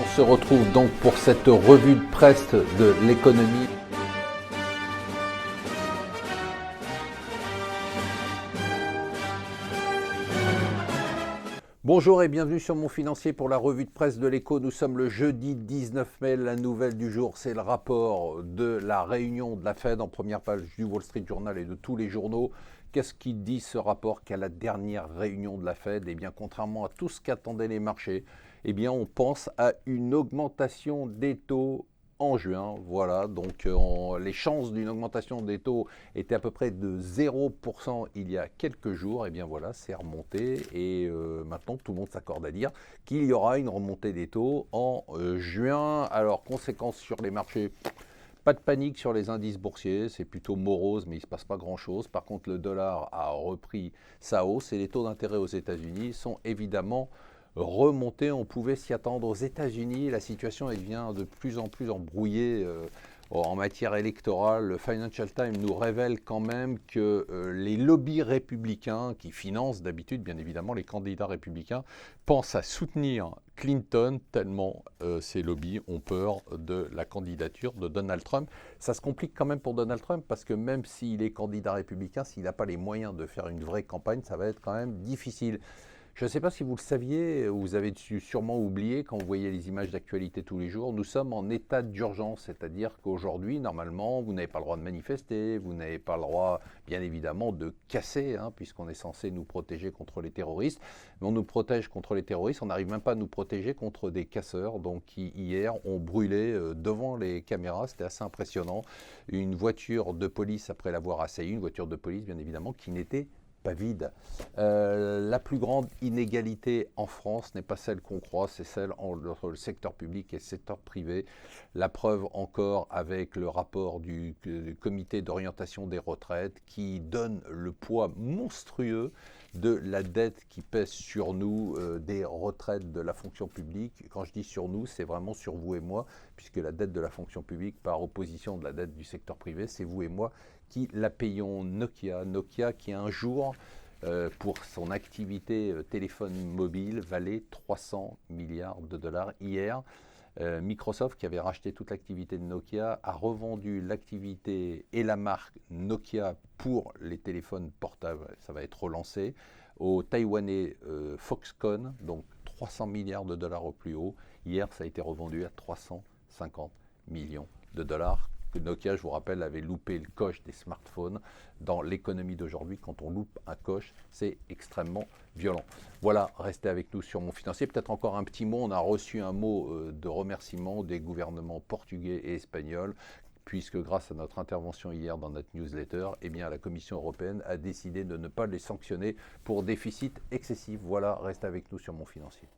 On se retrouve donc pour cette revue de presse de l'économie. Bonjour et bienvenue sur Mon Financier pour la revue de presse de l'écho. Nous sommes le jeudi 19 mai. La nouvelle du jour, c'est le rapport de la réunion de la Fed en première page du Wall Street Journal et de tous les journaux. Qu'est-ce qui dit ce rapport qu'à la dernière réunion de la Fed, eh bien, contrairement à tout ce qu'attendaient les marchés, eh bien, on pense à une augmentation des taux en juin. Voilà, donc les chances d'une augmentation des taux étaient à peu près de 0% il y a quelques jours. Et bien voilà, c'est remonté et maintenant tout le monde s'accorde à dire qu'il y aura une remontée des taux en juin. Alors, conséquences sur les marchés. Pas de panique sur les indices boursiers, c'est plutôt morose, mais il ne se passe pas grand-chose. Par contre, le dollar a repris sa hausse et les taux d'intérêt aux États-Unis sont évidemment remontés. On pouvait s'y attendre aux États-Unis. La situation elle devient de plus en plus embrouillée en matière électorale. Le Financial Times nous révèle quand même que les lobbies républicains, qui financent d'habitude bien évidemment les candidats républicains, pensent à soutenir Clinton tellement ces lobbies ont peur de la candidature de Donald Trump. Ça se complique quand même pour Donald Trump parce que même s'il est candidat républicain, s'il n'a pas les moyens de faire une vraie campagne, ça va être quand même difficile. Je ne sais pas si vous le saviez, ou vous avez sûrement oublié quand vous voyez les images d'actualité tous les jours, nous sommes en état d'urgence, c'est-à-dire qu'aujourd'hui, normalement, vous n'avez pas le droit de manifester, vous n'avez pas le droit, bien évidemment, de casser, puisqu'on est censé nous protéger contre les terroristes. Mais on nous protège contre les terroristes, on n'arrive même pas à nous protéger contre des casseurs, donc qui hier ont brûlé devant les caméras, c'était assez impressionnant, une voiture de police après l'avoir assaillie, une voiture de police, bien évidemment, qui n'était pas vide. La plus grande inégalité en France n'est pas celle qu'on croit, c'est celle entre le secteur public et le secteur privé. La preuve encore avec le rapport du comité d'orientation des retraites qui donne le poids monstrueux de la dette qui pèse sur nous des retraites de la fonction publique. Quand je dis sur nous, c'est vraiment sur vous et moi, puisque la dette de la fonction publique, par opposition de la dette du secteur privé, c'est vous et moi qui la payons. Nokia qui un jour, pour son activité téléphone mobile, valait 300 milliards de dollars. Hier, Microsoft, qui avait racheté toute l'activité de Nokia, a revendu l'activité et la marque Nokia pour les téléphones portables. Ça va être relancé au Taïwanais Foxconn, donc 300 milliards de dollars au plus haut. Hier, ça a été revendu à 350 millions de dollars. Que Nokia, je vous rappelle, avait loupé le coche des smartphones. Dans l'économie d'aujourd'hui, quand on loupe un coche, c'est extrêmement violent. Voilà, restez avec nous sur Mon Financier. Peut-être encore un petit mot, on a reçu un mot de remerciement des gouvernements portugais et espagnols, puisque grâce à notre intervention hier dans notre newsletter, eh bien, la Commission européenne a décidé de ne pas les sanctionner pour déficit excessif. Voilà, restez avec nous sur Mon Financier.